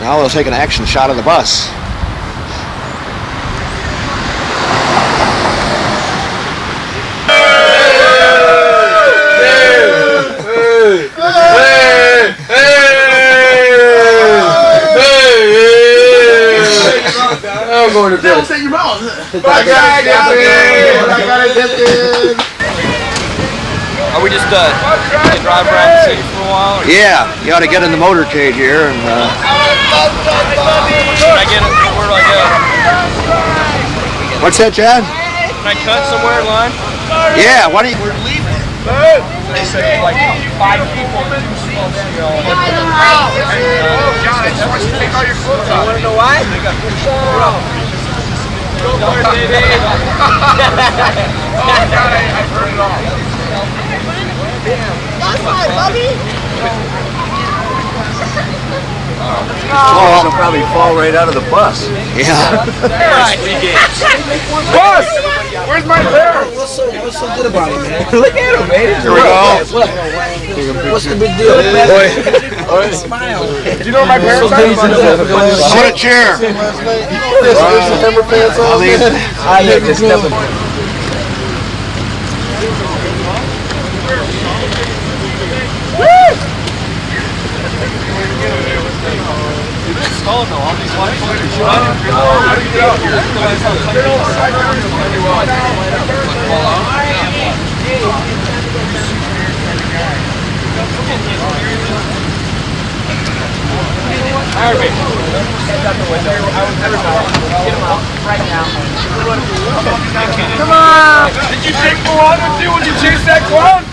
Now they'll take an action shot of the bus. I'm going to bed. Say your mouth. I got it dipped in. Are we just drive around the city for a while? Or? Yeah, you ought to get in the motorcade here and. Can I get it? Where do I go? What's that, Chad? Can I cut somewhere in line? Yeah. Why don't you? We're leaving. They said like 5 people and 2 seats. Oh, John, I just want you to take all your clothes off. You want to know why? They got Oh, God, I've heard it all. That's my Bubby. Oh, it'll probably fall right out of the bus. Yeah. Bus! Where's my hair? What's so good about it, man? Look at him, man. Here we go. What's the big deal, man? Smile. Do you know where my parents are? I want a chair. Installed though, all these white fighters. Come on! Did you take Moana with you when you chased that clown?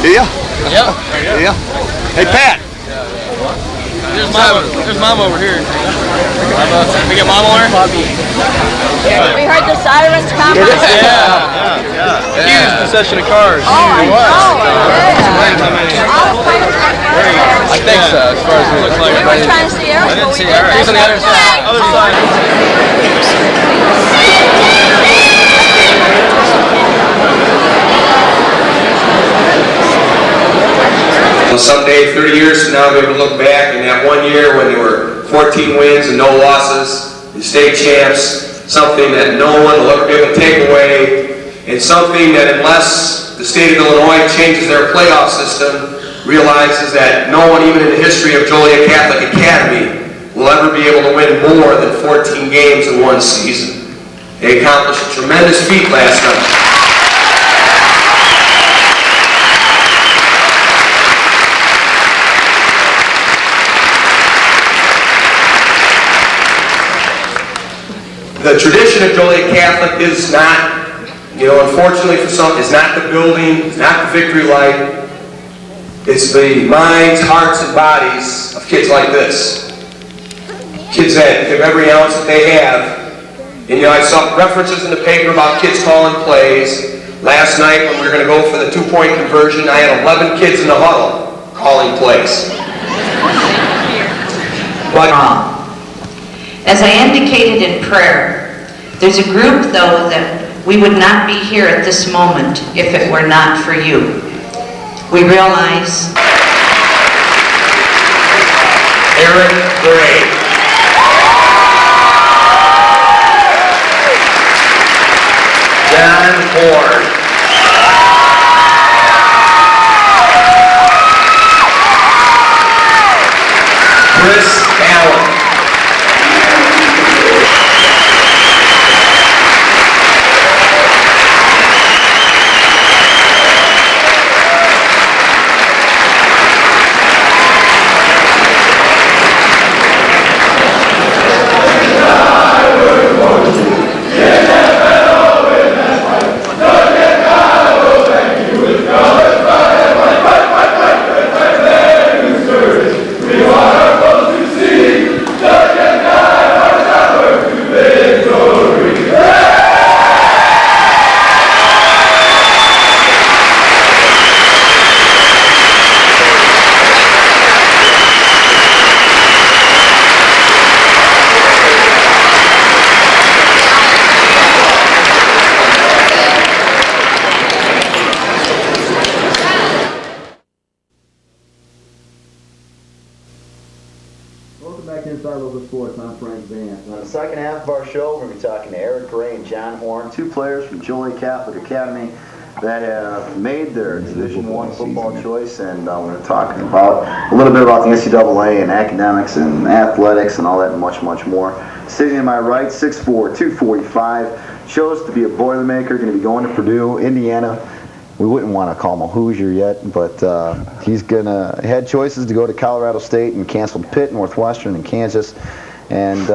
Yeah. Yep. Yeah. Hey, Pat. There's mom over here. Can we get mom over? We heard the sirens coming. Huge procession of cars. Oh, I know. I think so, as far as it looks like. We were trying to see Eric. I didn't see Eric. He's on the other side. Someday, 30 years from now, we're going to look back in that one year when there were 14 wins and no losses, the state champs, something that no one will ever be able to take away, and something that unless the state of Illinois changes their playoff system, realizes that no one even in the history of Joliet Catholic Academy will ever be able to win more than 14 games in one season. They accomplished a tremendous feat last night. The tradition of Joliet Catholic is not, unfortunately for some, is not the building, it's not the victory light. It's the minds, hearts, and bodies of kids like this. Kids that give every ounce that they have. And I saw references in the paper about kids calling plays. Last night when we were going to go for the 2-point conversion, I had 11 kids in the huddle calling plays. But as I indicated in prayer, there's a group, though, that we would not be here at this moment if it were not for you. We realize Eric Gray, John Horn, Chris Allen, Welcome back to Inside Local Sports. I'm Frank Van. On the second half of our show, we're going to be talking to Eric Gray and John Horn, two players from Joliet Catholic Academy that have made their Division I football choice, and we're going to talk about a little bit about the NCAA and academics and athletics and all that and much, much more. Sitting to my right, 6'4", 245, chose to be a Boilermaker, going to be going to Purdue, Indiana. We wouldn't want to call him a Hoosier yet, but he's had choices to go to Colorado State and canceled Pitt, Northwestern, and Kansas. And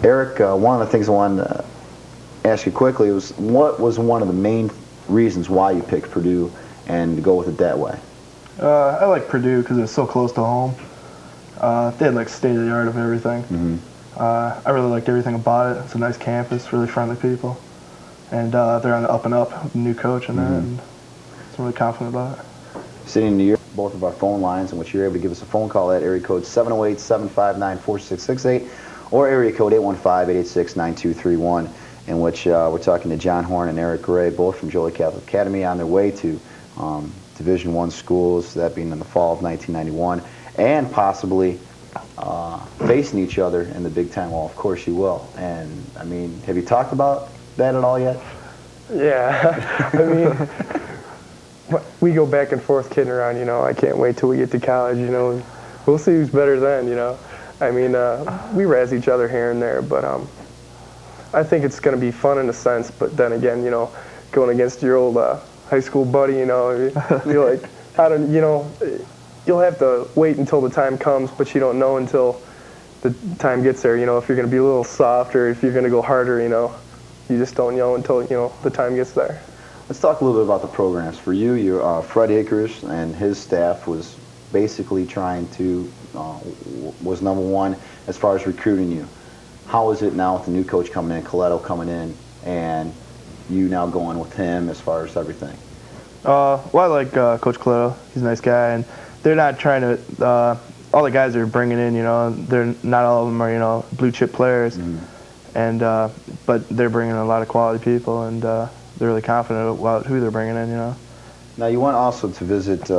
Eric, one of the things I wanted to ask you quickly was, what was one of the main reasons why you picked Purdue and to go with it that way? I like Purdue because it's so close to home. They had like state of the art of everything. Mm-hmm. I really liked everything about it. It's a nice campus, really friendly people. And they're on the up and up with a new coach and that, and I'm really confident about it. Sitting near both of our phone lines in which you're able to give us a phone call at area code 708-759-4668 or area code 815-886-9231, in which we're talking to John Horn and Eric Gray, both from Joliet Catholic Academy, on their way to Division I schools, that being in the fall of 1991, and possibly facing each other in the Big Ten. Well, of course you will. And, I mean, have you talked about that at all yet? Yeah. I mean, we go back and forth kidding around, you know. I can't wait till we get to college, you know. We'll see who's better then, you know. I mean, we razz each other here and there, but I think it's going to be fun in a sense. But then again, you know, going against your old high school buddy, you know, you're like, I don't, you know, you'll have to wait until the time comes, but you don't know until the time gets there, you know, if you're going to be a little soft or if you're going to go harder, you know. You just don't know until, you know, the time gets there. Let's talk a little bit about the programs. For you, Fred Akers and his staff was basically trying to, was number one as far as recruiting you. How is it now with the new coach coming in, Coletto coming in, and you now going with him as far as everything? Well, I like Coach Coletto. He's a nice guy, and they're not trying to, all the guys they're bringing in, you know, they're not all of them are, you know, blue chip players. And but they're bringing in a lot of quality people, and they're really confident about who they're bringing in, you know. Now you went also to visit,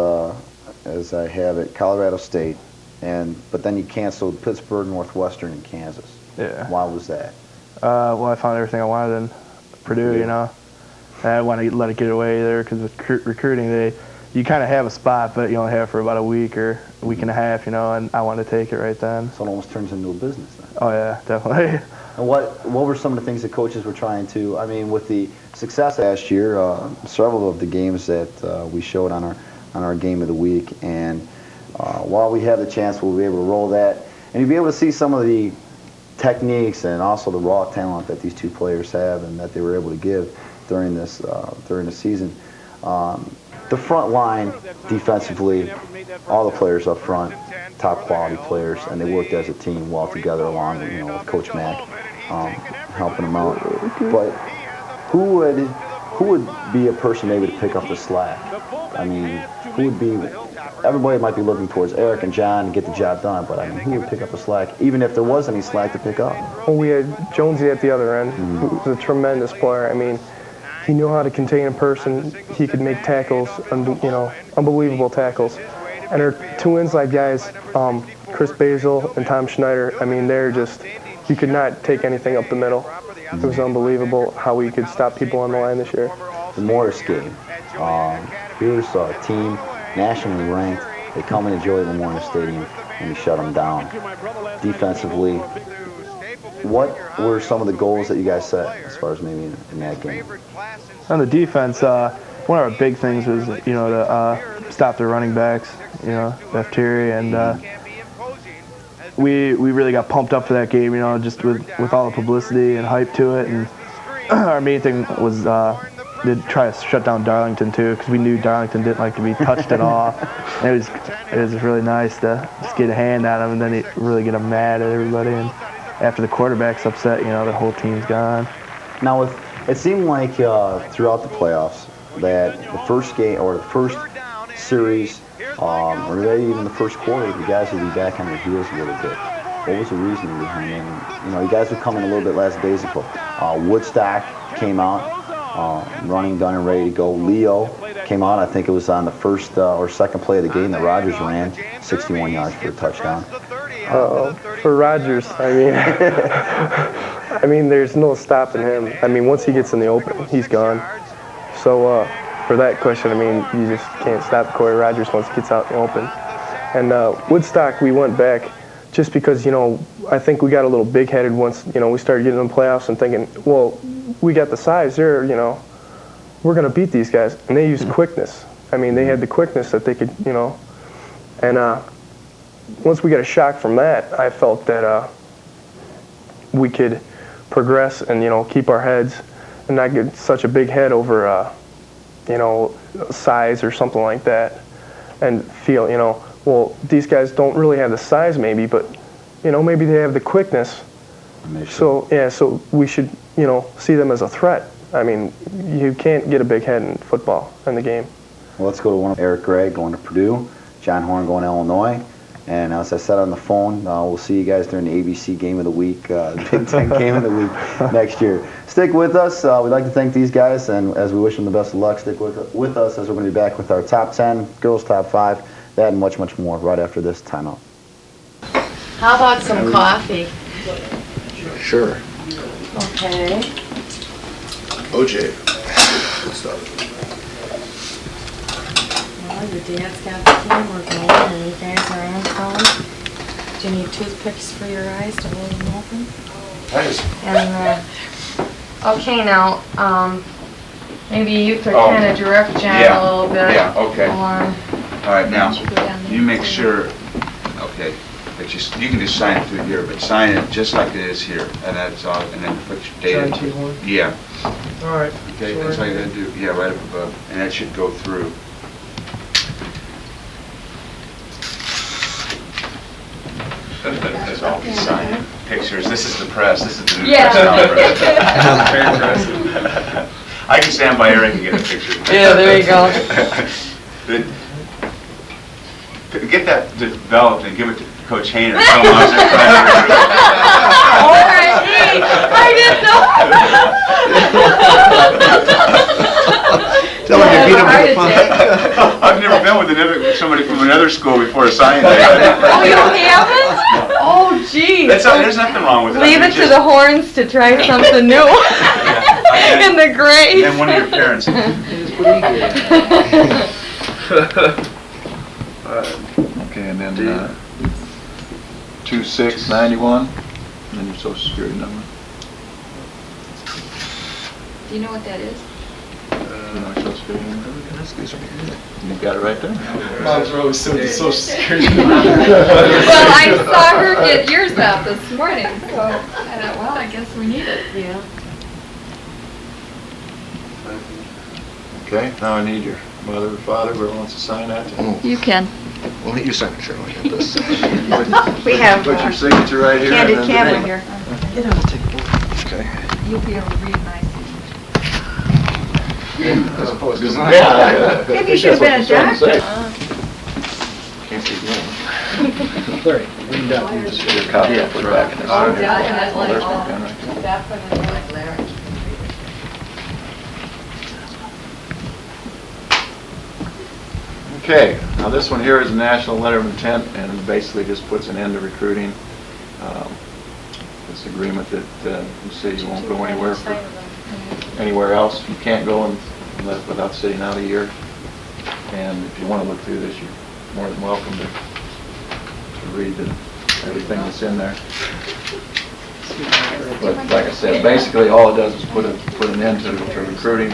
as I have it, Colorado State, but then you canceled Pittsburgh, Northwestern, and Kansas. Yeah. Why was that? Well, I found everything I wanted in Purdue, you know. And I wanted to let it get away there because with recruiting, you kind of have a spot, but you only have it for about a week or a week and a half, you know. And I wanted to take it right then. So it almost turns into a business then. Oh yeah, definitely. And what were some of the things that coaches were trying to, I mean, with the success last year, several of the games that we showed on our game of the week, and while we have the chance, we'll be able to roll that, and you'll be able to see some of the techniques and also the raw talent that these two players have and that they were able to give during this during the season. The front line defensively, all the players up front, top quality players, and they worked as a team well together along, you know, with Coach Mack helping them out. But who would be a person maybe to pick up the slack? I mean, who would be? Everybody might be looking towards Eric and John to get the job done, but I mean, who would pick up the slack, even if there was any slack to pick up? Well, we had Jonesy at the other end, who was a tremendous player. I mean, he knew how to contain a person. He could make tackles, you know, unbelievable tackles. And our two inside guys, Chris Basil and Tom Schneider, I mean, they're just, you could not take anything up the middle. It was unbelievable how we could stop people on the line this year. The Morris game. Here's a team nationally ranked. They come into Joey Memorial Stadium and we shut them down. Defensively, what were some of the goals that you guys set as far as maybe in that game? On the defense, one of our big things was, you know, to stop the running backs, you know, Pt.3, and we really got pumped up for that game, you know, just with all the publicity and hype to it. And our main thing was to try to shut down Darlington too, because we knew Darlington didn't like to be touched at all. And it was really nice to just get a hand at them and then really get them mad at everybody. And after the quarterback's upset, you know, the whole team's gone. Now, it seemed like throughout the playoffs that the first game or the first series, or maybe even the first quarter, you guys would be back on your heels a little bit. What was the reasoning behind it? You know, you guys would come in a little bit last days ago. Woodstock came out, running, done, and ready to go. Leo came out. I think it was on the first or second play of the game that Rogers ran, 61 yards for a touchdown. For Rogers, I mean, I mean, there's no stopping him. I mean, once he gets in the open, he's gone. So for that question, I mean, you just can't stop Corey Rogers once he gets out in the open. And Woodstock, we went back just because, you know, I think we got a little big-headed once, you know, we started getting in the playoffs and thinking, well, we got the size there, you know, we're going to beat these guys. And they used quickness. I mean, they had the quickness that they could, you know, and once we got a shock from that, I felt that we could progress and, you know, keep our heads and not get such a big head over, you know, size or something like that, and feel, you know, well, these guys don't really have the size maybe, but, you know, maybe they have the quickness. So, yeah, so we should, you know, see them as a threat. I mean, you can't get a big head in football in the game. Well, let's go to one of Eric Gregg going to Purdue, John Horn going to Illinois. And as I said on the phone, we'll see you guys during the ABC Game of the Week, Big Ten Game of the Week next year. Stick with us. We'd like to thank these guys, and as we wish them the best of luck, stick with us as we're going to be back with our top 10, girls top 5, that and much, much more right after this timeout. How about some coffee? Sure. Okay. OJ. Well, your dad's got the camera going and you guys are on phone. Do you need toothpicks for your eyes to hold them open? Nice. And, okay, now, maybe you could kind of direct John a little bit. Yeah, okay. On All right, now, you make sure, okay, that you can just sign it through here, but sign it just like it is here, and that's all, and then put your date. Yeah. All right. Okay, that's all you gotta do. Yeah, right up above, and that should go through. That's all we sign. Pictures. This is the press. This is the new press conference. I can stand by Eric and get a picture. Yeah, there you go. Get that developed and give it to Coach Hayner. So much. All right, hey, I didn't know. Tell him you beat him to the punch. I've never been with somebody from another school before a signing day. Oh, you haven't? Oh, geez. There's nothing wrong with it. Leave it to the horns to try something new. In the grave. And one of your parents. Okay, and then 2691, and then your social security number. Do you know what that is? You know your social security number? You got it right there. Mom's always social security. Well, I saw her get yours out this morning, so I thought, well, I guess we need it. Yeah. Okay, now I need your mother or father, whoever wants to sign that. You can. We'll let you sign it, Shirley. Get this. We have Put your signature right here. candid and then the camera name. here. Okay. You'll be able to read my As opposed to mine. Maybe you should have been a doctor. Can't see one. Sorry, lean down. Just get your copy and put it back in this. Oh, definitely. There's my pen right there. Definitely. Okay, now this one here is a national letter of intent and basically just puts an end to recruiting. It's an agreement that you say you won't go anywhere else. You can't go without sitting out a year. And if you want to look through this, you're more than welcome to read everything that's in there. But like I said, basically all it does is put an end to recruiting.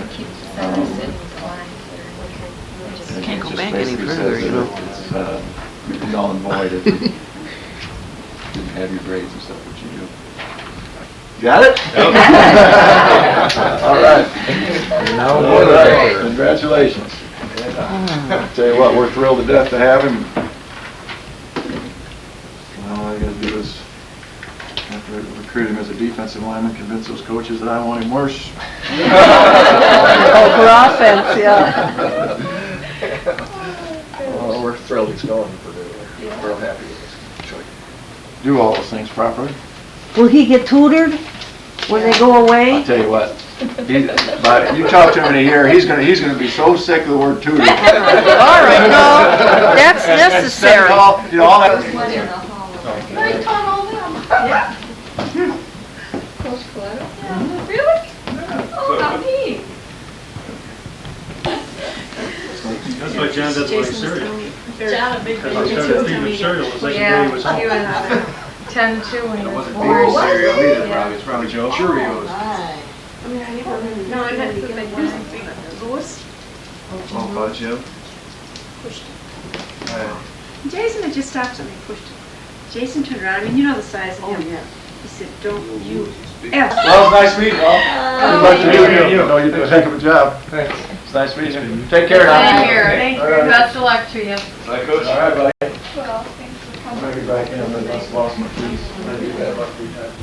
Can't go back any further, you know. It's null and void if you didn't have your grades and stuff that you do. Got it? All right. All right. Congratulations. I'll tell you what, we're thrilled to death to have him. All I gotta do is have to recruit him as a defensive lineman, convince those coaches that I want him worse. Oh, for offense, yeah. Well, we're thrilled he's going for the, we're real happy with his choice. Do all those things properly. Will he get tutored when they go away? I'll tell you what, but you talk to him in a year, he's gonna be so sick of the word tutor. All right, no, that's necessary. All that. I taught all them. Yeah. Coach Coletto? Really? Oh, how neat. That's why John doesn't like cereal. John, a big Because he started feeding cereal, it's like the day he was home. he was 10-2 when he was born. Cereal either, probably. It's probably Cheerios. I mean, I never really. No, I had to make Louis. Oh, about Jim? Jason had just stopped something, pushed it. Jason turned around, I mean, you know the size of him. Yeah. He said, don't you ever. Well, nice meeting you all. Good luck to you. No, you did a heck of a job. Thanks. It's nice meeting you. Take care now. Thank you. Thank you. Best of luck to you. Bye, Coach. All right, buddy. Well, thanks for coming. I'm gonna be back in, but I lost my keys. I'm gonna do that about 3 times.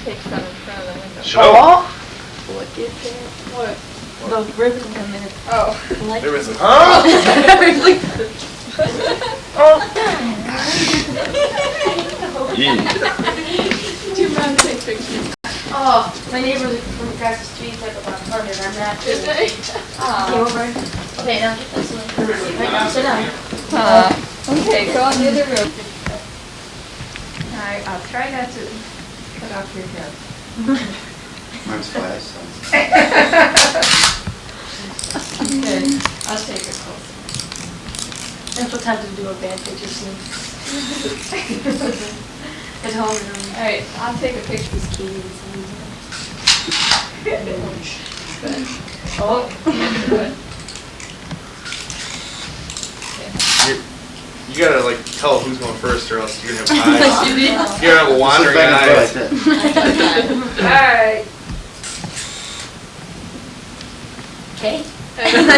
Take some in front of the window. Sure. Oh! What is that? What? Those ribbons in there. Oh. Like There is a... Oh! Two men take pictures. Oh, my neighbor from across the street said about 100. I'm not. Is they? Okay, over. Okay, now get this one. Right, sit down. Okay, go in the other room. Alright, I'll try not to cut off your hair. Mine's flat, so. Okay, I'll take it close. That's what time to do a bad picture soon. At home. Alright, I'll take a picture of this key. Oh, good. You gotta like tell who's going first, or else you're gonna have eyes. You're gonna have a wandering eyes. Alright. Okay.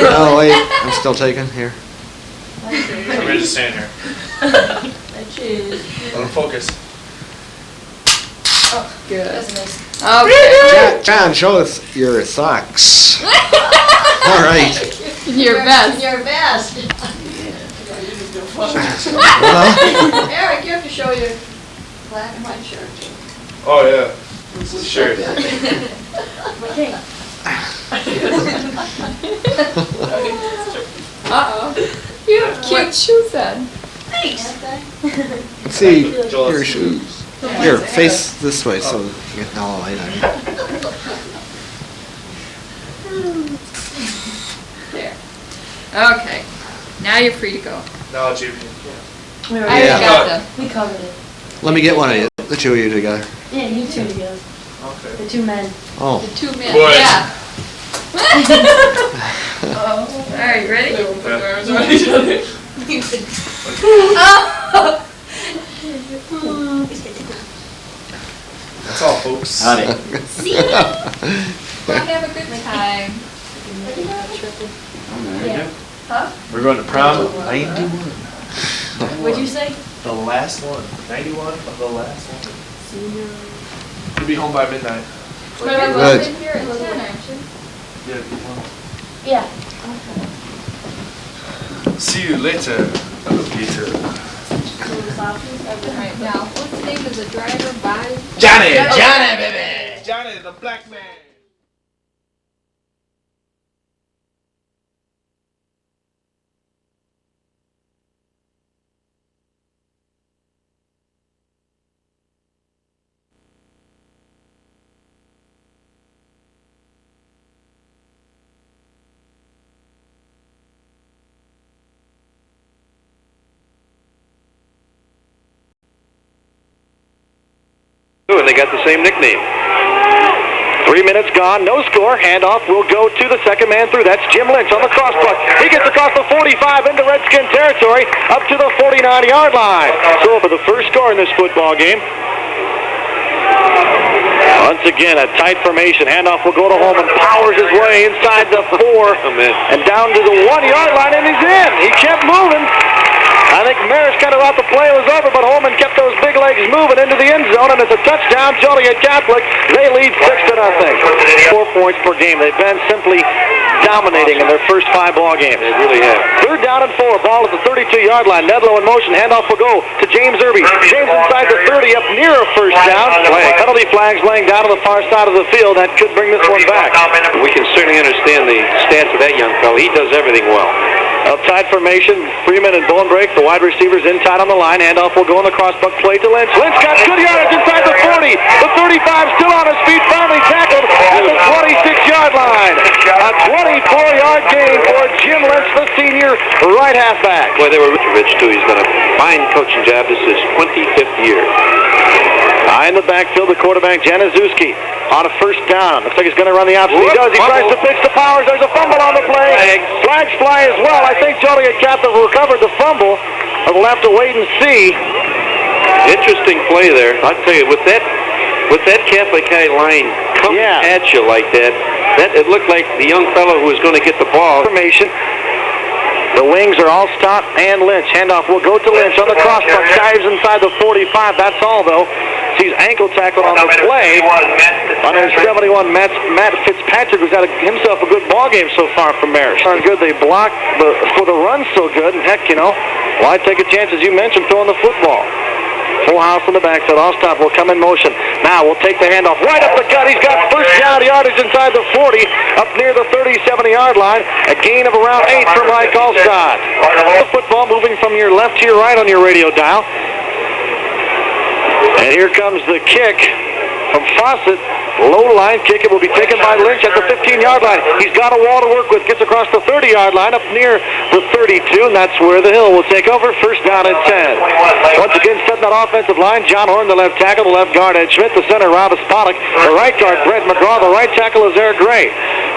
Oh, wait, I'm still taking here. I'm gonna just stand here. Let him focus. Oh, good. That's nice. Okay. John, show us your socks. All right. Your best. Your best. Eric, you have to show your black and white shirt too. Oh yeah. Sure. Okay. Uh-oh. You have cute shoes on. Thanks. Let's see your shoes. Here, face this way so you get all the light on you. There. Okay. Now you're free to go. No, you can. We I already got them. We covered it. Let me get one of you, the two of you together. Yeah, you two together. Okay. The two men. Oh. The 2 men. Boys. Yeah. Oh. All right, ready? Yeah. That's all, folks. Howdy. See you. Well, have a good time. Yeah. Huh? We're going to prom 91. What'd you say? The last one. 91 of the last one. Senior. You'll be home by midnight. But I'm Good. in here at 10, aren't you? Yeah, good one. Yeah. See you later, Peter. All right, now, what's the name of the driver? Body? Johnny, baby. Johnny, the black man. And they got the same nickname. 3 minutes gone, no score. Handoff will go to the second man through. That's Jim Lynch on the cross puck. He gets across the 45 into Redskin territory, up to the 49-yard line. So for the first score in this football game. Once again, a tight formation. Handoff will go to Holman. Powers his way inside the 4 and down to the 1-yard line, and he's in. He kept moving. I think Maris kind of thought the play was over, but Holman kept those big legs moving into the end zone, and it's a touchdown. Joliet Catholic, they lead 6-0. 4 points per game. They've been simply dominating in their first 5 ball games. They really have. 3rd down and 4. Ball at the 32-yard line. Nedlow in motion. Handoff will go to James Irby. James inside the 30, up near a first down. Penalty flags laying down on the far side of the field. That could bring this one back. We can certainly understand the stats of that young fellow. He does everything well. Outside formation, Freeman and Bolenbrake, the wide receivers in tight on the line. Handoff will go on the crossbuck play to Lynch. Lynch got good yardage inside the 40. The 35 still on his feet, finally tackled at the 26-yard line. A 24-yard gain for Jim Lynch, the senior right halfback. Boy, they were rich too. He's done a fine coaching job. This is his 25th year. High in the backfield, the quarterback, Januszewski, on a first down. Looks like he's going to run the option. He does. He tries to pitch to Powers. There's a fumble on the play. Flags fly as well. I think Joliet Catholic recovered the fumble. We'll have to wait and see. Interesting play there. I'll tell you, with that Catholic High line coming at you like that, it looked like the young fellow who was going to get the ball. Formation. The wings are all stopped, and Lynch. Handoff will go to Lynch on the crossbuck. Dives inside the 45. That's all, though. Sees ankle tackle on the play. On his 71, Matt Fitzpatrick, who's got himself a good ball game so far from Marist. Good. They blocked for the run so good. And heck, you know, why take a chance, as you mentioned, throwing the football? Full house in the backside. Ostap will come in motion. Now we'll take the handoff right up the gut. He's got first down yardage inside the 40, up near the 30-70-yard line. A gain of around 8 for Mike Alstad. The football moving from your left to your right on your radio dial. And here comes the kick from Fawcett. Low line kick. It will be taken by Lynch at the 15-yard line. He's got a wall to work with. Gets across the 30-yard line up near the 32, and that's where the Hill will take over. First down and 10. Once again, setting that offensive line. John Horn, the left tackle, the left guard, Ed Schmidt, the center, Robus Pollock, the right guard, Brett McGraw, the right tackle is Eric Gray.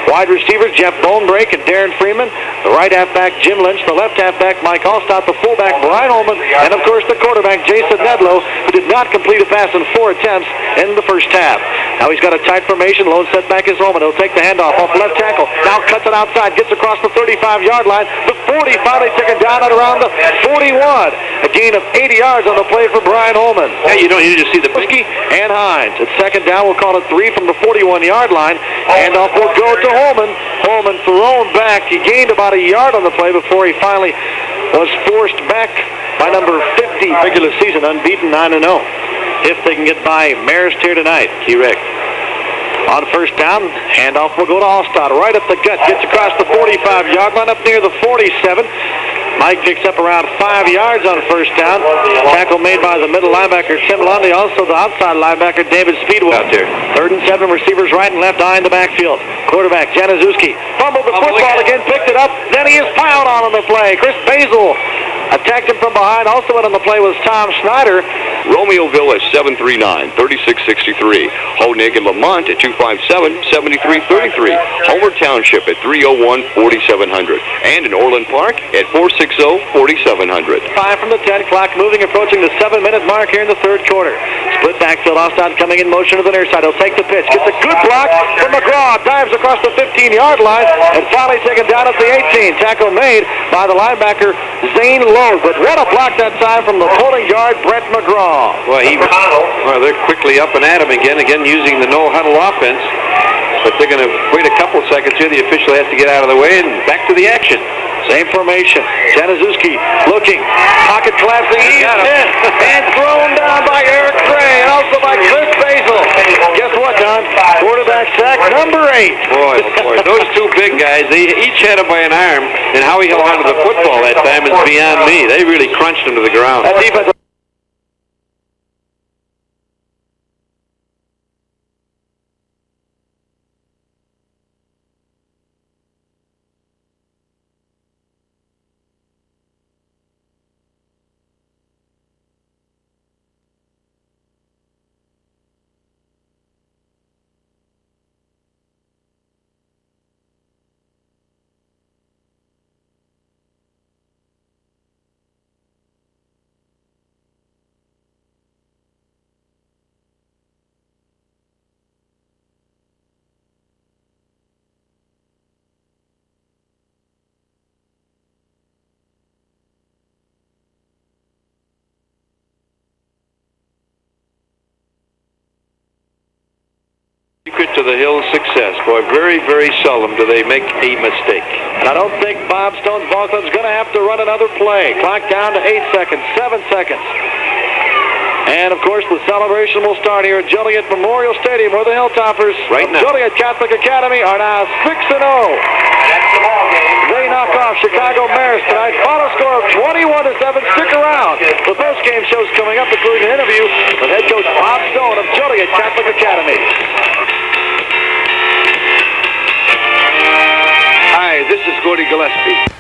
Wide receivers, Jeff Bonebrake and Darren Freeman, the right halfback, Jim Lynch, the left halfback, Mike Allstott, the fullback, Brian Holman, and of course the quarterback, Jason Nedlow, who did not complete a pass in 4 attempts in the first half. Now he's got a tight formation. Lone setback is Holman. He'll take the handoff off left tackle. Now cuts it outside, gets across the 35-yard line. The 40 finally taken down at around the 41. A gain of 80 yards on the play for Brian Holman. Hey, you don't need to see the Whiskey and Hines. At second down, we'll call it 3 from the 41-yard line. Handoff will go to Holman. Holman thrown back. He gained about a yard on the play before he finally was forced back by number 50, regular season, unbeaten 9-0. If they can get by Marist here tonight, T-Rex. On first down, handoff will go to Allstott. Right up the gut, gets across the 45-yard line up near the 47. Mike picks up around 5 yards on first down. Tackle made by the middle linebacker, Tim Lundy. Also the outside linebacker, David Speedwell. Out there. 3rd and 7, receivers right and left, eyeing the backfield. Quarterback, Januszewski. Fumbled the football again, picked it up. Then he is piled on the play. Chris Basil attacked him from behind. Also in on the play was Tom Snyder. Romeoville at 739-3663. Honig and Lamont at 257-7333. Homer Township at 301-4700. And in Orland Park at 460-4700. 5 from the 10, clock moving, approaching the 7-minute mark here in the third quarter. Split backfield, Allstott coming in motion to the near side. He'll take the pitch, gets a good block from McGraw, dives across the 15-yard line, and finally taken down at the 18. Tackle made by the linebacker, Zane Lowe, but what a block that time from the pulling guard, Brett McGraw. Well, they're quickly up and at him again using the no-huddle offense. But they're going to wait a couple seconds here. The official has to get out of the way and back to the action. Same formation. Januszewski looking. Pocket collapsing. He's hit and thrown down by Eric Gray and also by Chris Basil. Guess what, Don? Quarterback sack number 8. Boy, those two big guys, they each had him by an arm, and how he held onto the football that time is beyond me. They really crunched him to the ground. That defense. Secret to the Hill's success. Boy, very, very seldom do they make a mistake. And I don't think Bob Stone's ball club's going to have to run another play. Clock down to 8 seconds, 7 seconds. And, of course, the celebration will start here at Joliet Memorial Stadium, where the Hilltoppers right now. Joliet Catholic Academy are now 6-0. They knock off Chicago Marist tonight. Final score of 21-7. Stick around. The post-game show's coming up, including an interview with head coach Bob Stone of Joliet Catholic Academy. Hi, this is Gordy Gillespie.